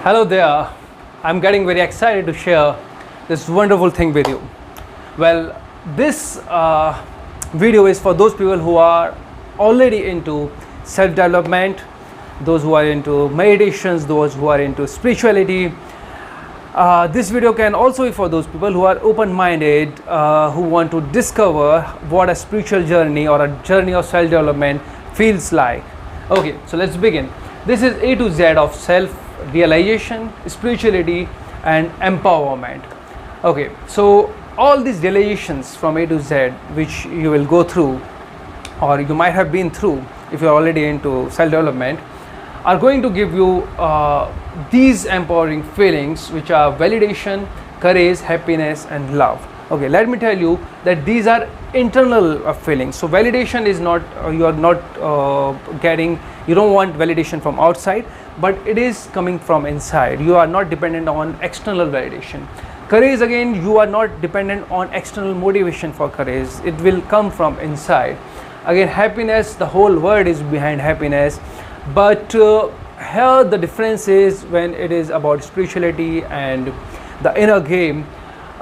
Hello there. I'm getting very excited to share this wonderful thing with you. Well, this video is for those people who are already into self development, those who are into meditations, those who are into spirituality. This video can also be for those people who are open minded, who want to discover what a spiritual journey or a journey of self development feels like. Okay, so let's begin. This is A to Z of self realization, spirituality, and empowerment. Okay, so all these realizations from A to Z, which you will go through, or you might have been through if you're already into self development, are going to give you these empowering feelings, which are validation, courage, happiness, and love. Okay, let me tell you that these are internal feelings. So validation is not you are not getting, you don't want validation from outside, but it is coming from inside. You are not dependent on external validation. Courage, again, you are not dependent on external motivation for courage. It will come from inside. Again, happiness, the whole word is behind happiness, but here the difference is when it is about spirituality and the inner game.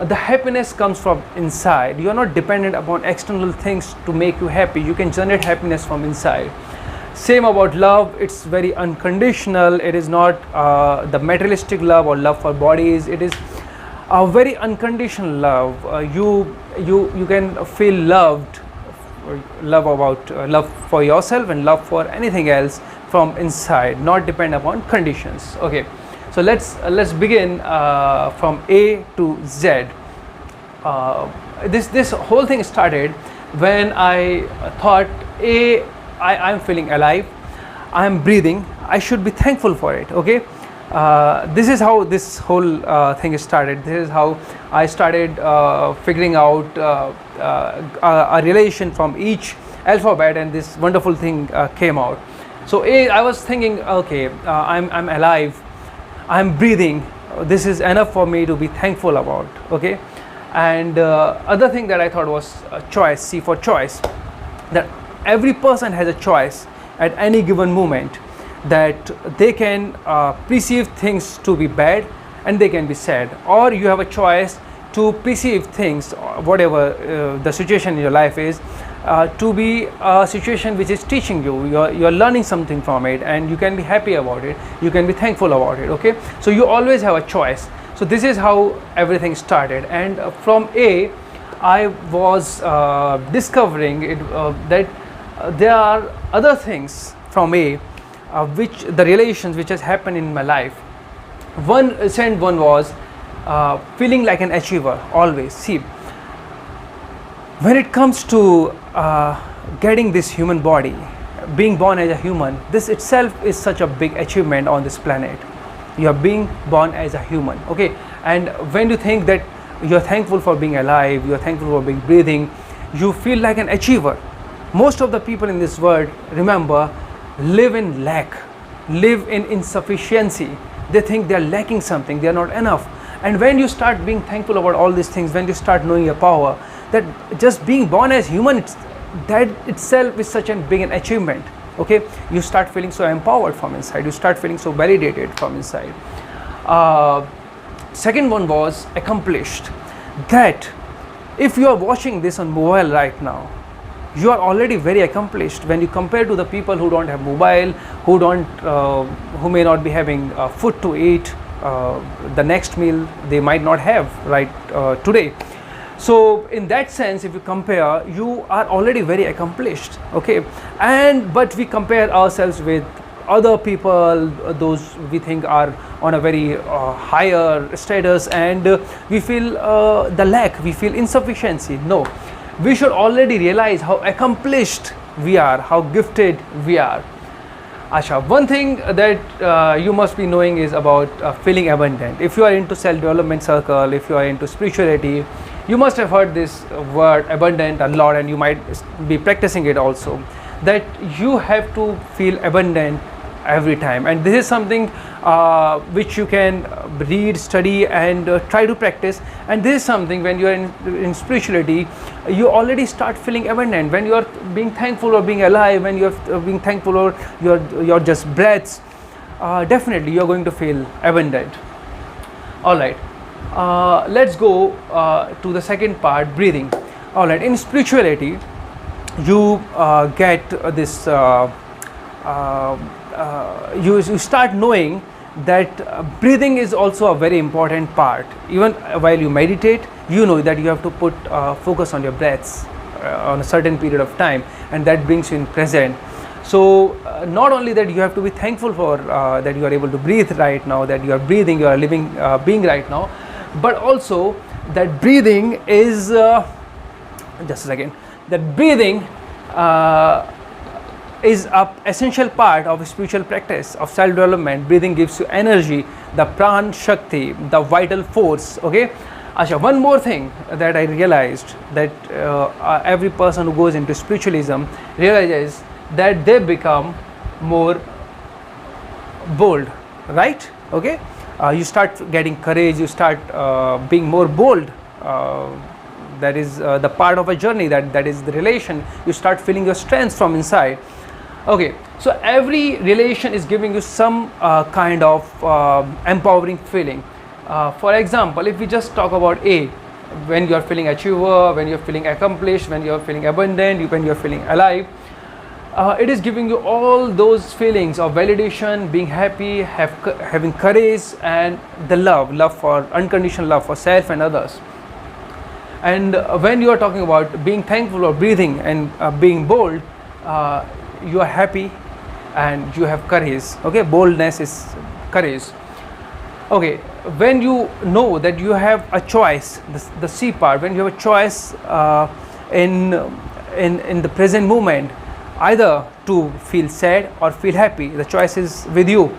The happiness comes from inside. You are not dependent upon external things to make you happy. You can generate happiness from inside. Same about love. It's very unconditional. It is not the materialistic love or love for bodies. It is a very unconditional love. You can feel loved, love for yourself and love for anything else from inside, not depend upon conditions. Okay, so let's begin from A to Z. This whole thing started when I thought, I'm feeling alive, I'm breathing, I should be thankful for it. Okay, this is how this whole thing started. This is how I started figuring out a relation from each alphabet, and this wonderful thing came out. So A, I was thinking, okay, I'm alive, I'm breathing, this is enough for me to be thankful about. Okay, and other thing that I thought was choice. C for choice, that every person has a choice at any given moment, that they can perceive things to be bad and they can be sad, or you have a choice to perceive things, whatever the situation in your life is, to be a situation which is teaching you. You're learning something from it, and you can be happy about it, you can be thankful about it. Okay, so you always have a choice. So this is how everything started, and from A, I was discovering it, that there are other things from A, which the relations which has happened in my life. One was feeling like an achiever always. See, when it comes to getting this human body, being born as a human, this itself is such a big achievement on this planet. You are being born as a human. Okay, and when you think that you are thankful for being alive, you are thankful for being breathing, you feel like an achiever. Most of the people in this world, remember, live in lack, live in insufficiency. They think they are lacking something, they are not enough. And when you start being thankful about all these things, when you start knowing your power, that just being born as human, that itself is such a big an achievement. Okay, you start feeling so empowered from inside, you start feeling so validated from inside. Second one was accomplished, that if you are watching this on mobile right now, you are already very accomplished when you compare to the people who don't have mobile, who may not be having food to eat. The next meal they might not have right today. So in that sense, if you compare, you are already very accomplished. Okay, but we compare ourselves with other people, those we think are on a very higher status, and we feel the lack, we feel insufficiency. No, we should already realize how accomplished we are, how gifted we are. Asha, one thing that you must be knowing is about feeling abundant. If you are into self-development circle, if you are into spirituality, you must have heard this word abundant a lot, and you might be practicing it also, that you have to feel abundant every time. And this is something which you can read, study, and try to practice. And this is something, when you are in spirituality, you already start feeling abundant. When you are being thankful or being alive, when you are being thankful or your just breaths, definitely you're going to feel abundant. All right, let's go to the second part, breathing. All right, in spirituality, you get this you start knowing that breathing is also a very important part. Even while you meditate, you know that you have to put focus on your breaths on a certain period of time, and that brings you in present. So not only that you have to be thankful for that you are able to breathe right now, that you are breathing, you are living being right now, but also that breathing is just a second, that breathing is an essential part of spiritual practice of self-development. Breathing gives you energy, the pran shakti, the vital force. Okay, Asha, one more thing that I realized, that every person who goes into spiritualism realizes that they become more bold, right? Okay, you start getting courage, you start being more bold. That is the part of a journey, that is the relation. You start feeling your strength from inside. Okay, so every relation is giving you some kind of empowering feeling. For example, if we just talk about A, when you are feeling achiever, when you are feeling accomplished, when you are feeling abundant, when you are feeling alive, it is giving you all those feelings of validation, being happy, having courage, and the love for unconditional love for self and others. And when you are talking about being thankful or breathing and being bold, you are happy and you have courage. Okay, boldness is courage. Okay, when you know that you have a choice, the C part, when you have a choice in the present moment, either to feel sad or feel happy, the choice is with you.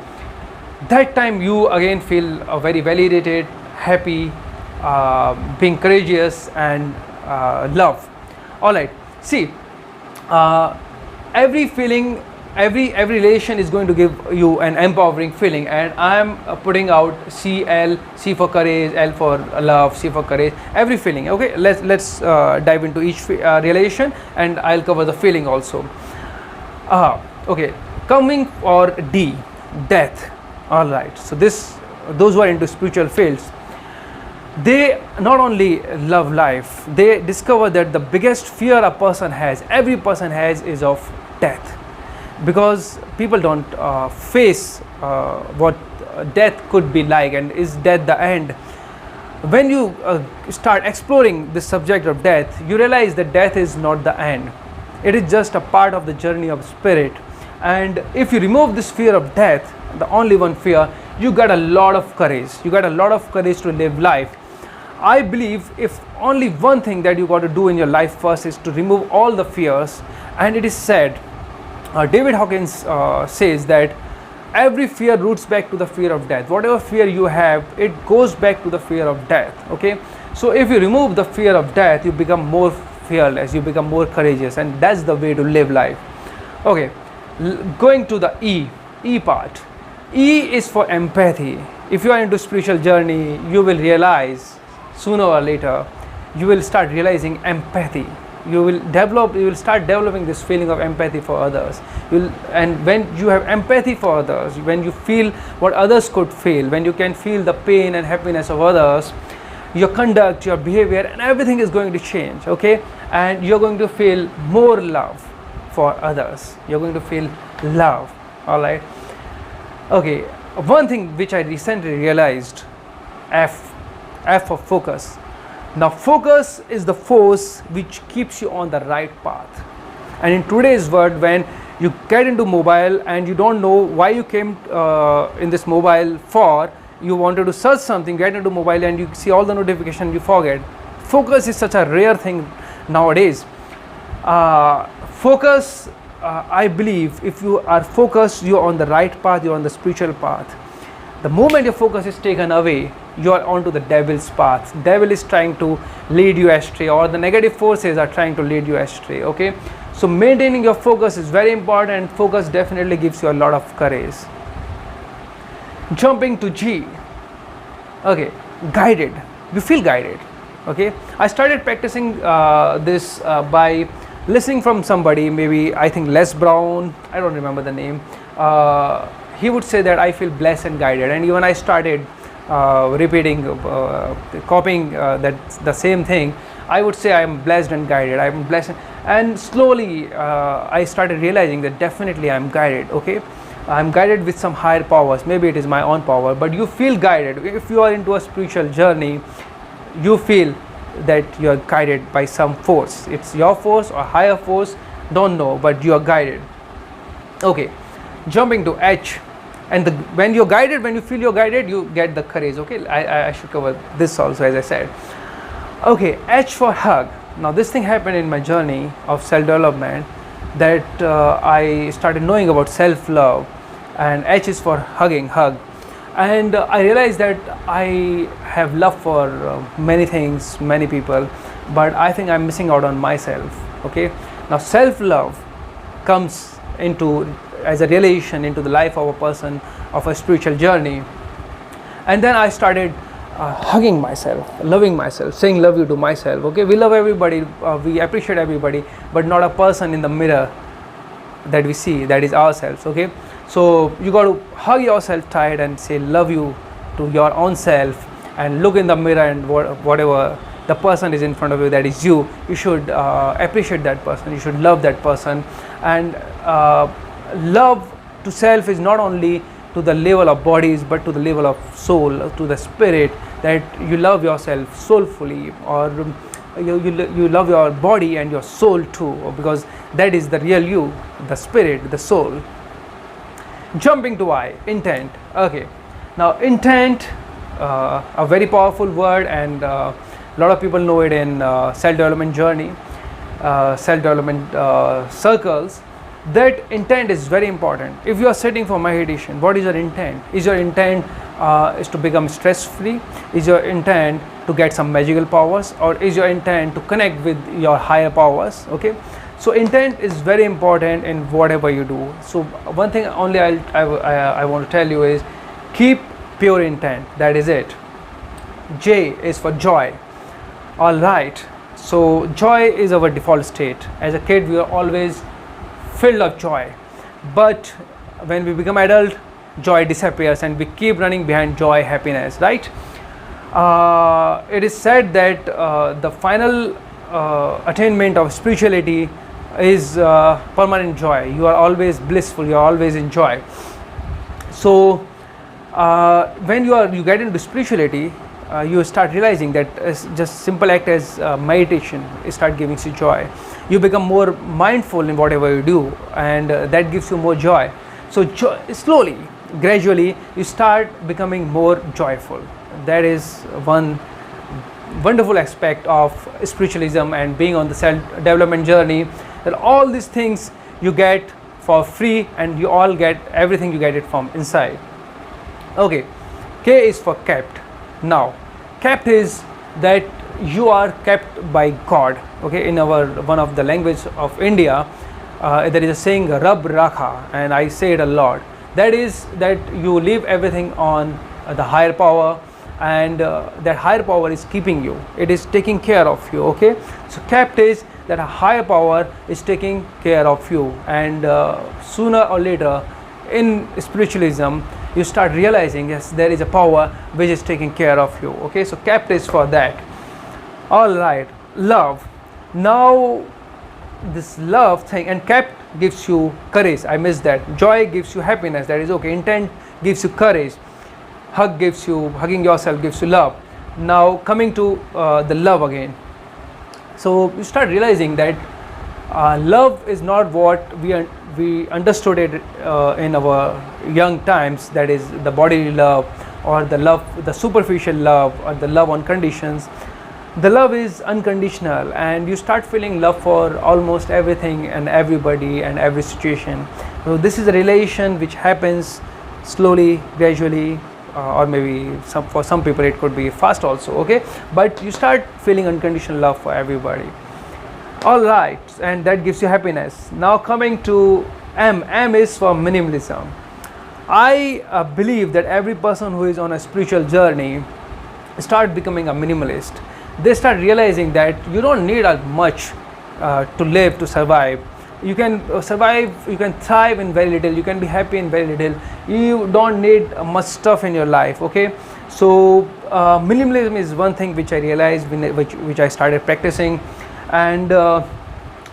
That time you again feel very validated, happy, being courageous, and love. All right, see, every feeling, every relation is going to give you an empowering feeling, and I am putting out C for courage, L for love, C for courage, every feeling. Okay, let's dive into each relation, and I'll cover the feeling also. Okay, coming for D, death. All right, so those who are into spiritual fields, they not only love life, they discover that the biggest fear a person has, every person has, is of death, because people don't face what death could be like, and is death the end. When you start exploring the subject of death, you realize that death is not the end, it is just a part of the journey of spirit. And if you remove this fear of death, the only one fear, you got a lot of courage, you got a lot of courage to live life. I believe if only one thing that you got to do in your life first is to remove all the fears. And it is said, David Hawkins says that every fear roots back to the fear of death. Whatever fear you have, it goes back to the fear of death. Okay, so if you remove the fear of death, you become more fearless, you become more courageous, and that's the way to live life. Okay, going to the E part. E is for empathy. If you are into spiritual journey, you will realize sooner or later, you will start realizing empathy. You will start developing this feeling of empathy for others. And when you have empathy for others, when you feel what others could feel, when you can feel the pain and happiness of others, your conduct, your behavior, and everything is going to change. Okay, and you're going to feel more love for others. You're going to feel love. All right. Okay, one thing which I recently realized, F for focus. Now focus is the force which keeps you on the right path. And in today's world, when you get into mobile and you don't know why you came in this mobile for, you wanted to search something, get into mobile and you see all the notification, you forget. Focus is such a rare thing nowadays. Focus, I believe if you are focused, you are on the right path, you are on the spiritual path. The moment your focus is taken away, you are onto the devil's path. Devil is trying to lead you astray, or the negative forces are trying to lead you astray. Okay, so maintaining your focus is very important, and focus definitely gives you a lot of courage. Jumping to G. Okay, guided. You feel guided. Okay, I started practicing this by listening from somebody, maybe I think Les Brown, I don't remember the name. he would say that I feel blessed and guided. And even I started repeating, copying that the same thing. I would say I am blessed and guided. I am blessed, and slowly I started realizing that definitely I am guided. Okay, I'm guided with some higher powers. Maybe it is my own power, but you feel guided. If you are into a spiritual journey, you feel that you are guided by some force. It's your force or higher force, don't know, but you are guided. Okay, jumping to H. And when you're guided, when you feel you're guided, you get the courage. Okay, I should cover this also, as I said. Okay, H for hug. Now this thing happened in my journey of self-development, that I started knowing about self-love, and H is for hugging, hug. And I realized that I have love for many things, many people, but I think I'm missing out on myself. Okay, now self-love comes into as a relation into the life of a person of a spiritual journey. And then I started hugging myself, loving myself, saying love you to myself. Okay, we love everybody, we appreciate everybody, but not a person in the mirror that we see, that is ourselves. Okay, so you got to hug yourself tight and say love you to your own self, and look in the mirror, and whatever the person is in front of you, that is you, you should appreciate that person, you should love that person. And love to self is not only to the level of bodies, but to the level of soul, to the spirit, that you love yourself soulfully, or you love your body and your soul too, because that is the real you, the spirit, the soul. Jumping to I, intent. Okay, now intent, a very powerful word, and a lot of people know it in self-development journey, self-development circles. That intent is very important. If you are sitting for meditation, what is your intent? Is your intent is to become stress free? Is your intent to get some magical powers, or is your intent to connect with your higher powers? Okay, so intent is very important in whatever you do. So one thing only I want to tell you is keep pure intent. That is it. J is for joy. All right, so joy is our default state. As a kid, we are always filled of joy, but when we become adult, joy disappears and we keep running behind joy, happiness, right? It is said that the final attainment of spirituality is permanent joy. You are always blissful, you are always in joy. So when you get into spirituality, you start realizing that just simple act as meditation start giving you joy. You become more mindful in whatever you do, and that gives you more joy. So slowly, gradually, you start becoming more joyful. That is one wonderful aspect of spiritualism and being on the self-development journey, that all these things you get for free, and you all get everything, you get it from inside. Okay, K is for kept. Now, kept is that you are kept by God. Okay, in our one of the language of India, there is a saying Rab Rakha, and I say it a lot. That is that you leave everything on the higher power, and that higher power is keeping you. It is taking care of you. Okay, so kept is that a higher power is taking care of you, and sooner or later in spiritualism you start realizing, yes, there is a power which is taking care of you. Okay, so kept is for that. All right, love. Now this love thing, and kept gives you courage. I missed that. Joy gives you happiness. That is okay. Intent gives you courage. Hug gives you, hugging yourself gives you love. Now coming to the love again. So you start realizing that love is not what we understood it in our young times. That is the bodily love, or the love, the superficial love, or the love on conditions. The love is unconditional, and you start feeling love for almost everything and everybody and every situation. So this is a relation which happens slowly, gradually, or maybe for some people it could be fast also. Okay, but you start feeling unconditional love for everybody. All right, and that gives you happiness. Now coming to M. M is for minimalism. I believe that every person who is on a spiritual journey start becoming a minimalist. They start realizing that you don't need as much to live, to survive. You can survive, you can thrive in very little, you can be happy in very little. You don't need much stuff in your life. Okay, so minimalism is one thing which I realized, which I started practicing, and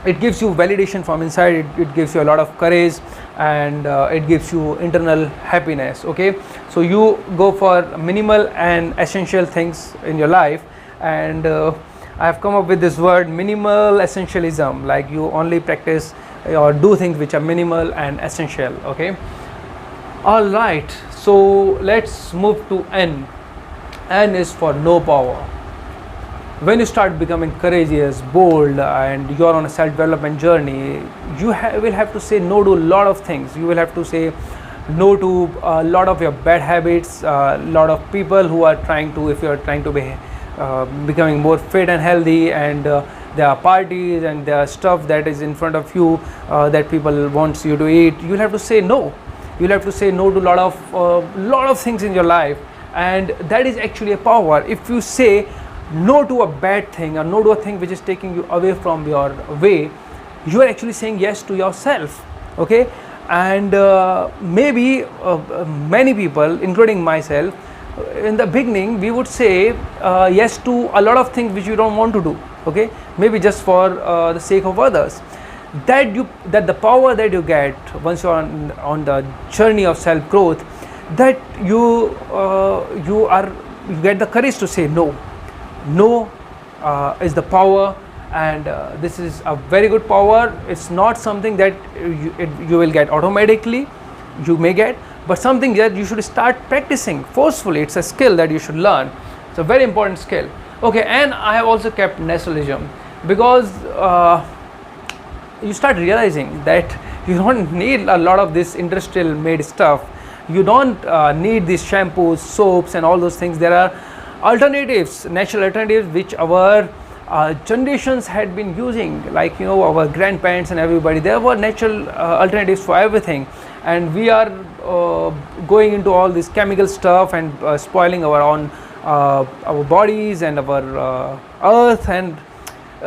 it gives you validation from inside. It gives you a lot of courage, and it gives you internal happiness. Okay, so you go for minimal and essential things in your life, and I have come up with this word, minimal essentialism, like you only practice or do things which are minimal and essential. Okay, all right, so let's move to N. N is for no power. When you start becoming courageous, bold, and you are on a self-development journey, you will have to say no to a lot of things. You will have to say no to a lot of your bad habits, a lot of people who are trying to, if you are trying to be becoming more fit and healthy, and there are parties and there are stuff that is in front of you that people wants you to eat. You'll have to say no. You'll have to say no to a lot of things in your life, and that is actually a power. If you say no to a bad thing, or no to a thing which is taking you away from your way, you are actually saying yes to yourself. Okay, and maybe many people, including myself, in the beginning we would say yes to a lot of things which you don't want to do. Okay, maybe just for the sake of others. That the power that you get once you're on the journey of self growth, that you get the courage to say no. No is the power, and this is a very good power. It's not something that you will get automatically, you may get, but something that you should start practicing forcefully. It's a skill that you should learn. It's a very important skill. Okay, and I have also kept naturalism, because you start realizing that you don't need a lot of this industrial made stuff. You don't need these shampoos, soaps, and all those things. There are alternatives, natural alternatives, which our generations had been using, like our grandparents and everybody. There were natural alternatives for everything, and we are going into all this chemical stuff and spoiling our own our bodies and our earth, and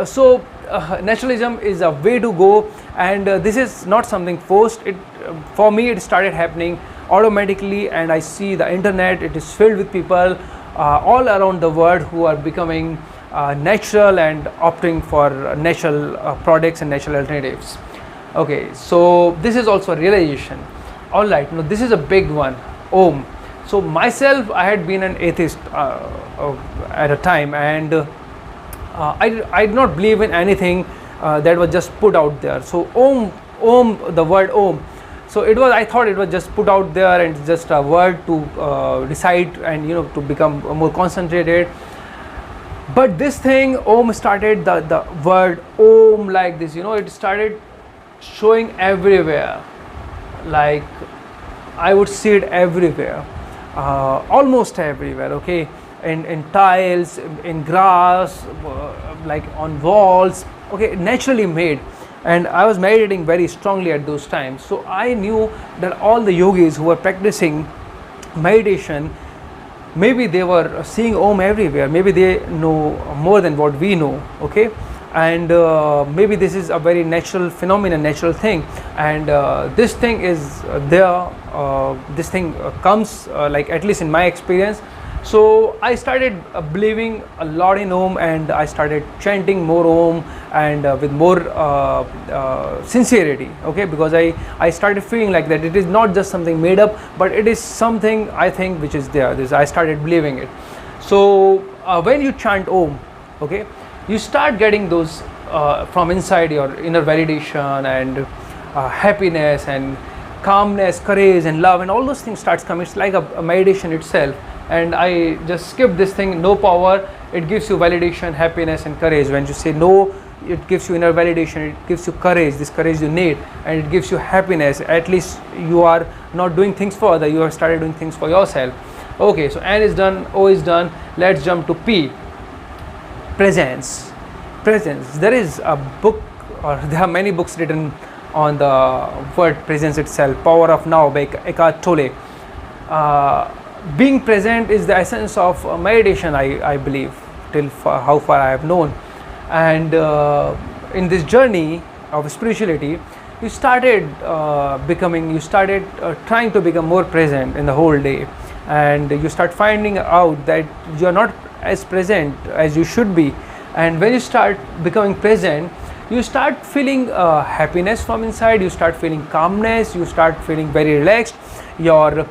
so naturalism is a way to go, and this is not something forced. For me, it started happening automatically, and I see the internet, it is filled with people all around the world who are becoming natural and opting for natural products and natural alternatives. Okay, so this is also a realization. All right, now this is a big one, Om. So myself, I had been an atheist at a time, and I did not believe in anything that was just put out there. So Om, the word Om, so I thought it was just put out there and just a word to decide and to become more concentrated. But this thing, Om, started, the word Om, like this, it started showing everywhere. Like I would see it everywhere, almost everywhere. Okay, in tiles, in grass, like on walls. Okay, naturally made. And I was meditating very strongly at those times. So I knew that all the yogis who were practicing meditation, maybe they were seeing Om everywhere. Maybe they know more than what we know. Okay, and maybe this is a very natural phenomenon, natural thing, and this thing is there. This thing comes, like at least in my experience. So I started believing a lot in Om, and I started chanting more Om, and with more sincerity. Okay, because I started feeling like that it is not just something made up, but it is something, I think, which is there. I started believing it. So when you chant Om, okay, you start getting those from inside, your inner validation and happiness and calmness, courage and love, and all those things starts coming. It's like a meditation itself. And I just skipped this thing, no power. It gives you validation, happiness and courage. When you say no, it gives you inner validation, it gives you courage, this courage you need, and it gives you happiness. At least you are not doing things for others, you have started doing things for yourself. Okay, so N is done, O is done. Let's jump to P. Presence. Presence. There is a book, or there are many books written on the word presence itself. Power of Now by Eckhart Tolle. Being present is the essence of meditation, I believe, till how far I have known. And in this journey, of spirituality, you started trying to become more present in the whole day, and you start finding out that you are not as present as you should be. And when you start becoming present, you start feeling happiness from inside, you start feeling calmness, you start feeling very relaxed, your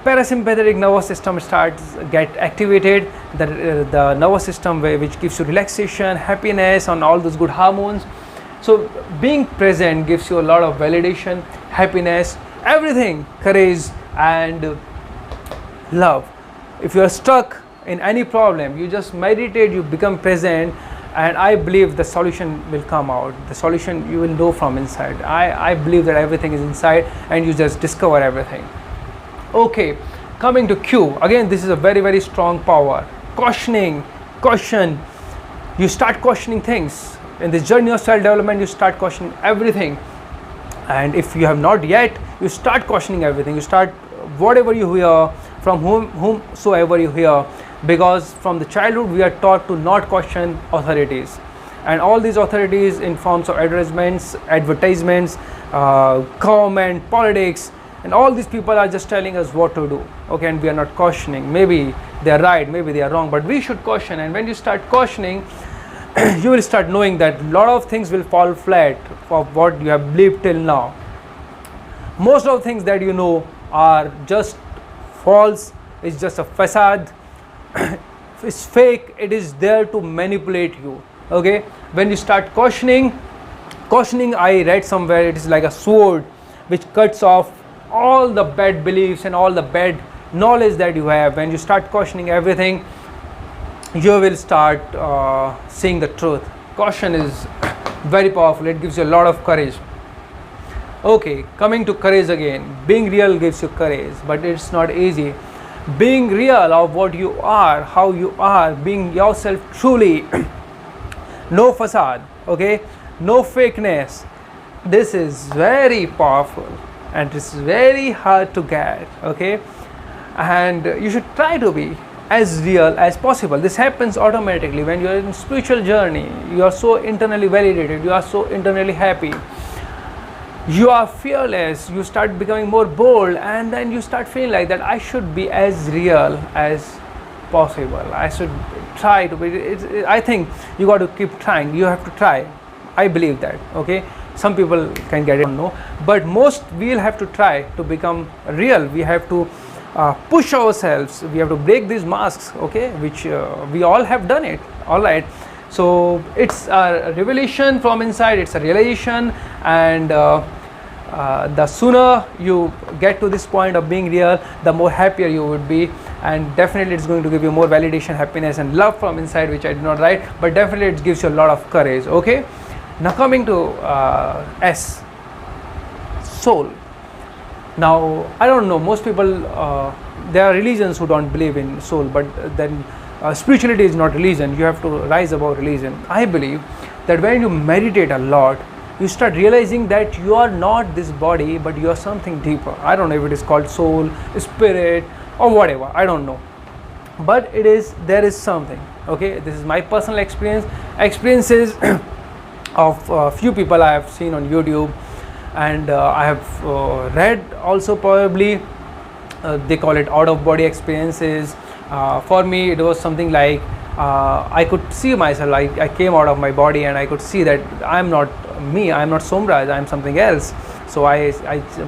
parasympathetic nervous system starts get activated, the nervous system which gives you relaxation, happiness, and all those good hormones. So being present gives you a lot of validation, happiness, everything, courage, and love. If you are stuck in any problem, you just meditate, you become present, and I believe the solution will come out. The solution you will know from inside. I believe that everything is inside, and you just discover everything. Okay, coming to Q, again this is a very, very strong power. Caution. You start questioning things in this journey of self-development. You start questioning everything, and if you have not yet, you start questioning everything. You start whatever you hear from whomsoever you hear, because from the childhood we are taught to not question authorities, and all these authorities in forms of advertisements, government, politics, and all these people are just telling us what to do, okay, and we are not questioning. Maybe they are right, maybe they are wrong, but we should question. And when you start questioning, you will start knowing that a lot of things will fall flat of what you have believed till now. Most of the things that you know are just false, it's just a facade, it's fake, it is there to manipulate you, okay. When you start questioning, I read somewhere, it is like a sword which cuts off all the bad beliefs and all the bad knowledge that you have. When you start questioning everything, you will start seeing the truth. Caution is very powerful, it gives you a lot of courage. Okay, coming to courage again. Being real gives you courage, but it's not easy. Being real of what you are, how you are, being yourself truly, no facade, okay, no fakeness. This is very powerful, and it's very hard to get, okay, and you should try to be as real as possible. This happens automatically when you are in spiritual journey. You are so internally validated, you are so internally happy, you are fearless, you start becoming more bold, and then you start feeling like that I should be as real as possible. I should try to be. I think you got to keep trying, you have to try. I believe that, okay. Some people can get it, no, but most we'll have to try to become real. We have to push ourselves, we have to break these masks, okay, which we all have done it, all right. So it's a revelation from inside, it's a realization, and the sooner you get to this point of being real, the more happier you would be, and definitely it's going to give you more validation, happiness, and love from inside, which I did not write, but definitely it gives you a lot of courage, okay. Now coming to S, soul. Now I don't know, most people, there are religions who don't believe in soul, but then spirituality is not religion. You have to rise above religion. I believe that when you meditate a lot, you start realizing that you are not this body, but you are something deeper. I don't know if it is called soul, spirit, or whatever, I don't know, but it is, there is something, okay. This is my personal experiences of few people I have seen on YouTube, and I have read also, probably they call it out of body experiences. For me it was something like I could see myself, I came out of my body and I could see that I'm not me, I'm not Somraj, I'm something else. So I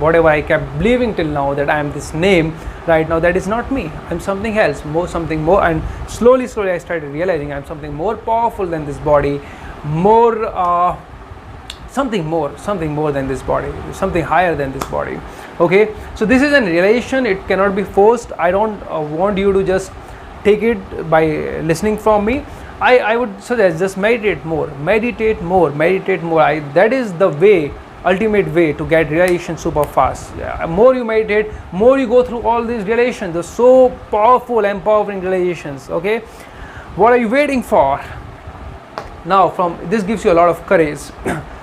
whatever I kept believing till now that I am this name, right now that is not me, I'm something else, something more, and slowly I started realizing I'm something more powerful than this body, more something more than this body, something higher than this body, okay. So this is a realization, it cannot be forced. I don't want you to just take it by listening from me. I would suggest just meditate more. That is the way, ultimate way to get realization super fast. More you meditate, more you go through all these realizations, the so powerful, empowering realizations, okay. What are you waiting for? Now from this gives you a lot of courage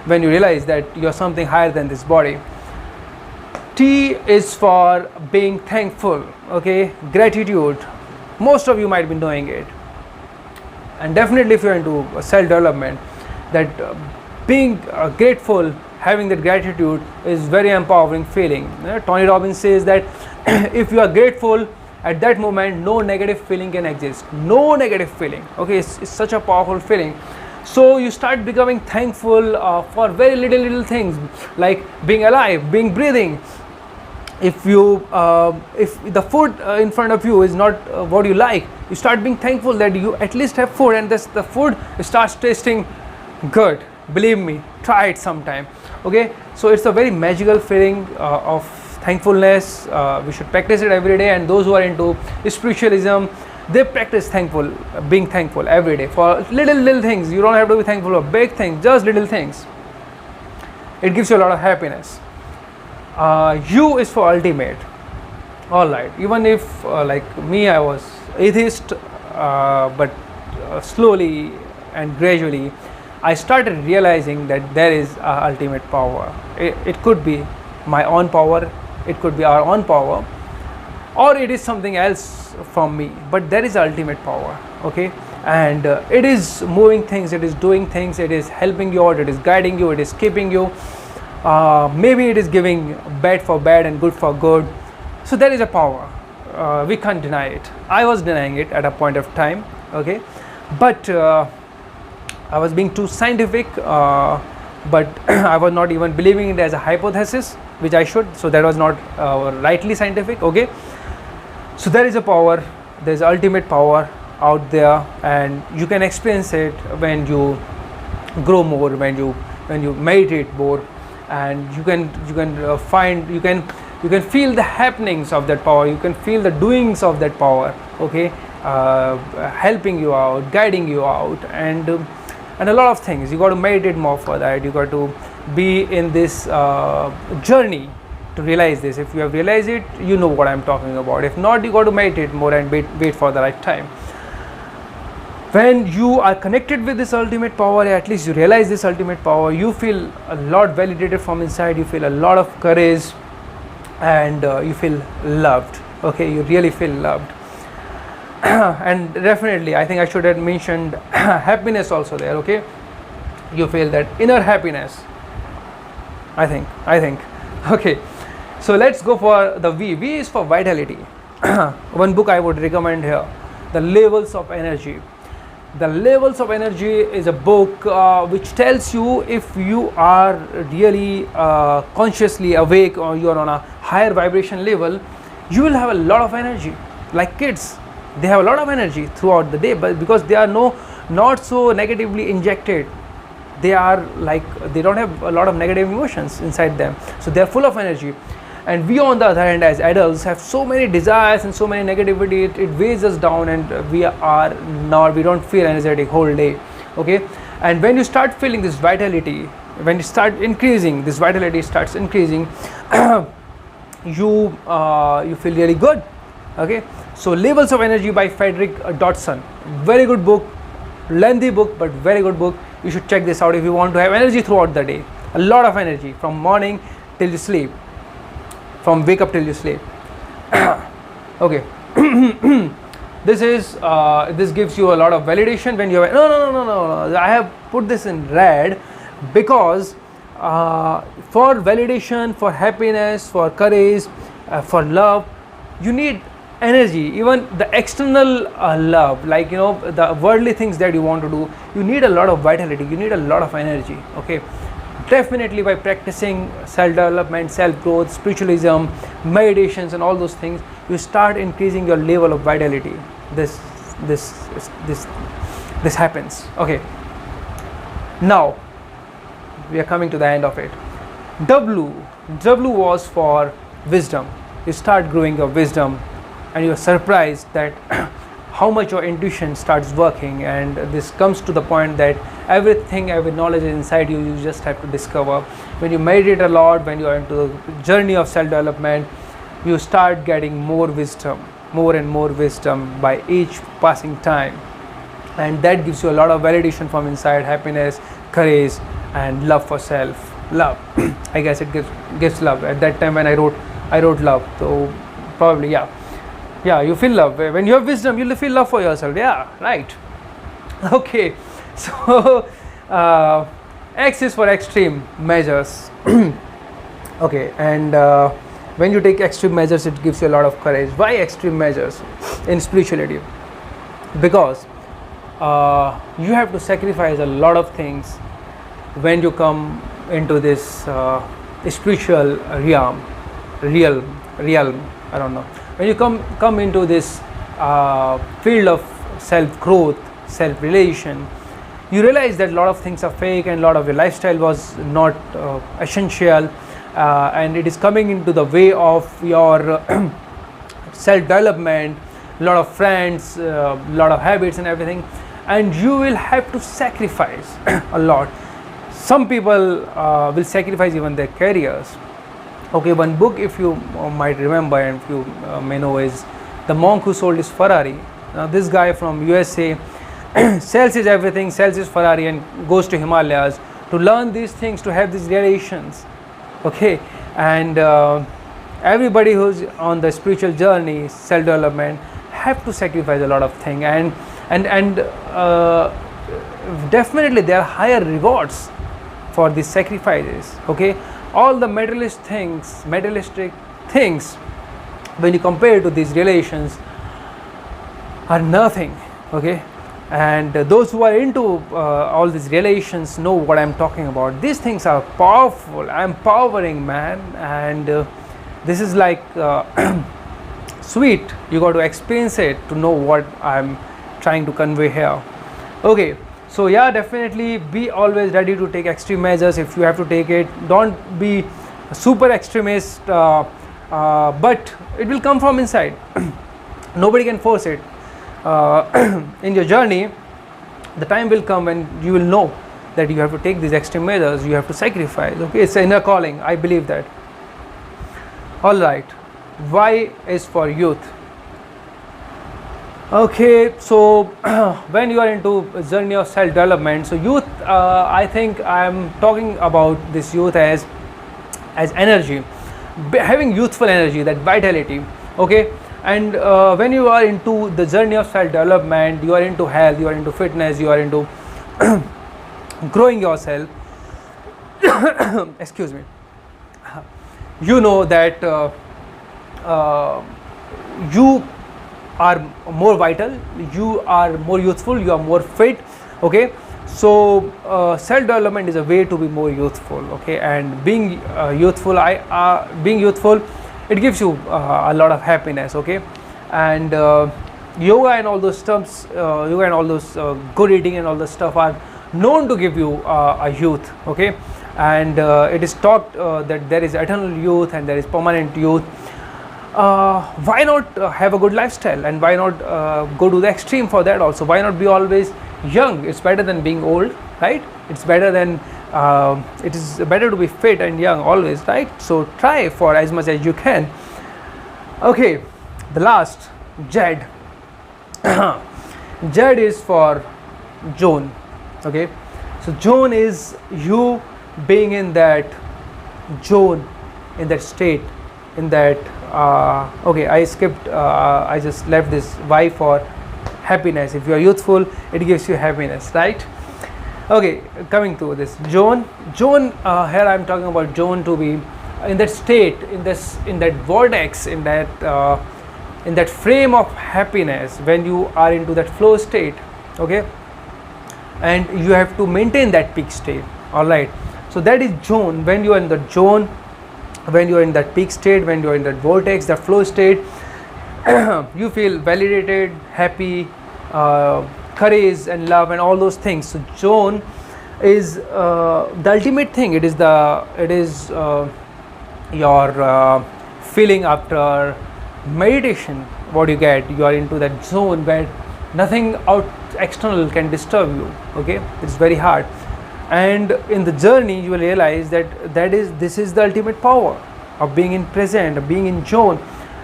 when you realize that you are something higher than this body. T is for being thankful, okay, gratitude. Most of you might be knowing it, and definitely if you're into self-development, that being grateful, having that gratitude is very empowering feeling. Tony Robbins says that if you are grateful at that moment, no negative feeling can exist. No negative feeling. Okay, it's such a powerful feeling. So you start becoming thankful for very little things, like being alive, being breathing. If the food in front of you is not what you like, you start being thankful that you at least have food, and the food starts tasting good. Believe me, try it sometime. Okay, so it's a very magical feeling of thankfulness. We should practice it every day, and those who are into spiritualism, they practice being thankful every day for little things. You don't have to be thankful for big things, just little things. It gives you a lot of happiness. U is for ultimate. All right, even if like me, I was atheist, but slowly and gradually I started realizing that there is ultimate power. It could be my own power, it could be our own power, or it is something else from me, but there is ultimate power. Okay, and it is moving things, it is doing things, it is helping you out, it is guiding you, it is keeping you. Maybe it is giving bad for bad and good for good. So there is a power. We can't deny it. I was denying it at a point of time. Okay, but I was being too scientific, but I was not even believing it as a hypothesis, which I should. So that was not rightly scientific. Okay, so there is a power. There is ultimate power out there, and you can experience it when you grow more, when you meditate more, and you can feel the happenings of that power. You can feel the doings of that power. Okay, helping you out, guiding you out, and a lot of things. You got to meditate more for that. You got to be in this journey to realize this. If you have realized it, you know what I'm talking about. If not, you got to meditate more and wait for the right time. When you are connected with this ultimate power, at least you realize this ultimate power, you feel a lot validated from inside, you feel a lot of courage, and you feel loved. Okay, you really feel loved. And definitely, I think I should have mentioned happiness also there. Okay, you feel that inner happiness. I think. Okay, so let's go for the V. V is for vitality. One book I would recommend here, The Levels of Energy. The Levels of Energy is a book which tells you if you are really consciously awake, or you are on a higher vibration level, you will have a lot of energy. Like kids, they have a lot of energy throughout the day, but because they are not so negatively injected, they are like, they don't have a lot of negative emotions inside them, so they are full of energy. And we, on the other hand, as adults, have so many desires and so many negativity, it weighs us down, and we don't feel energetic whole day. Okay, and when you start feeling this vitality, when you start increasing, this vitality starts increasing, you feel really good. Okay, so Levels of Energy by Frederick Dodson, very good book, lengthy book, but very good book. You should check this out if you want to have energy throughout the day, a lot of energy from morning till you sleep, from wake up till you sleep. Okay. This gives you a lot of validation when you have no, I have put this in red because for validation, for happiness, for courage, for love, you need energy. Even the external love, like the worldly things that you want to do, you need a lot of vitality, you need a lot of energy. Okay, definitely by practicing self-development, self-growth, spiritualism, meditations, and all those things, you start increasing your level of vitality. This happens. Okay, now we are coming to the end of it. W was for wisdom. You start growing your wisdom, and you are surprised that how much your intuition starts working, and this comes to the point that every knowledge is inside you, you just have to discover. When you meditate a lot, when you are into the journey of self-development, you start getting more wisdom, more and more wisdom by each passing time, and that gives you a lot of validation from inside, happiness, courage, and love for self. Love, I guess it gives love. At that time when I wrote love, so probably you feel love. When you have wisdom, you'll feel love for yourself. Yeah, right. Okay, so X is for extreme measures. Okay, and when you take extreme measures, it gives you a lot of courage. Why extreme measures in spirituality? Because you have to sacrifice a lot of things when you come into this spiritual realm. I don't know. When you come into this field of self growth, self relation, you realize that a lot of things are fake and a lot of your lifestyle was not essential, and it is coming into the way of your self development, a lot of friends, a lot of habits and everything, and you will have to sacrifice a lot. Some people will sacrifice even their careers. Okay, one book, if you might remember and if you may know, is The Monk Who Sold His Ferrari. Now this guy from USA sells his everything, sells his Ferrari and goes to Himalayas to learn these things, to have these realizations. Okay, and everybody who's on the spiritual journey, self development, have to sacrifice a lot of things, and definitely there are higher rewards for these sacrifices. Okay, all the materialistic things, when you compare to these relations, are nothing. Okay, and those who are into all these relations know what I'm talking about. These things are powerful, empowering, man, and this is like sweet. You got to experience it to know what I'm trying to convey here. Okay, so yeah, definitely be always ready to take extreme measures if you have to take it. Don't be a super extremist, but it will come from inside. Nobody can force it. In your journey, the time will come when you will know that you have to take these extreme measures, you have to sacrifice. Okay, it's an inner calling, I believe that. Alright, Y is for youth. Okay, so when you are into a journey of self development, so youth, I think I am talking about this youth as energy, having youthful energy, that vitality. Okay, and when you are into the journey of self development, you are into health, you are into fitness, you are into growing yourself. Excuse me. You know that you are more vital, you are more youthful, you are more fit. Okay, so self development is a way to be more youthful. Okay, and being youthful, it gives you a lot of happiness. Okay, and yoga and all those stuffs, yoga and all those good eating and all the stuff are known to give you a youth. Okay, and it is taught that there is eternal youth and there is permanent youth. Why not have a good lifestyle, and why not go to the extreme for that also? Why not be always young? It's better than being old, right? It's better than it is better to be fit and young always, right? So try for as much as you can. Okay, the last, Jed. Jed is for Joan. Okay, so Joan is you being in that zone, in that state, in that okay, I skipped, I just left this Y for happiness. If you are youthful, it gives you happiness, right? Okay, coming to this Joan, here I am talking about Joan to be in that state, in that vortex, in that frame of happiness when you are into that flow state. Okay, and you have to maintain that peak state. All right, so that is Joan. When you are in the zone, when you are in that peak state, when you are in that vortex, that flow state, you feel validated, happy, courage and love and all those things. So Joan is the ultimate thing. It is your feeling after meditation. What you get, you are into that zone where nothing external can disturb you. Okay, it's very hard. And in the journey you will realize that this is the ultimate power of being in present, of being in zone.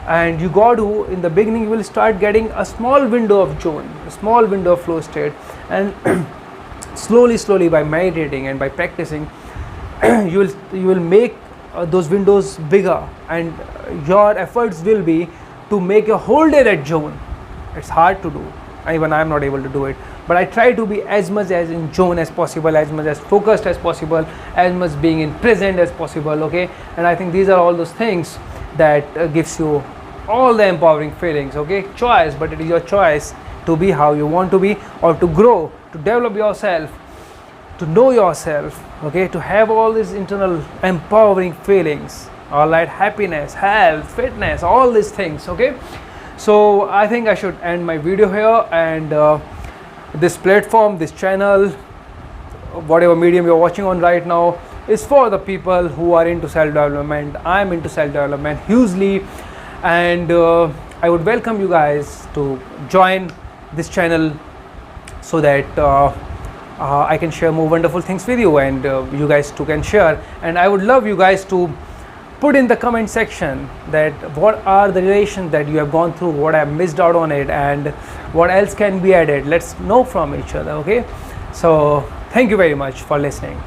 And you got to, in the beginning you will start getting a small window of zone, a small window of flow state, and slowly by meditating and by practicing you will make those windows bigger, and your efforts will be to make a whole day that zone. It's hard to do, even I'm not able to do it, but I try to be as much as in zone as possible, as much as focused as possible, as much being in present as possible. Okay, and I think these are all those things that gives you all the empowering feelings. Okay, choice, but it is your choice to be how you want to be, or to grow, to develop yourself, to know yourself. Okay, to have all these internal empowering feelings, all right, happiness, health, fitness, all these things. Okay, so I think I should end my video here, and this platform, this channel, whatever medium you're watching on right now, is for the people who are into self-development. I'm into self-development hugely, and I would welcome you guys to join this channel so that I can share more wonderful things with you, and you guys too can share. And I would love you guys to put in the comment section that what are the relations that you have gone through, what I have missed out on it, and what else can be added. Let's know from each other. Okay, so thank you very much for listening.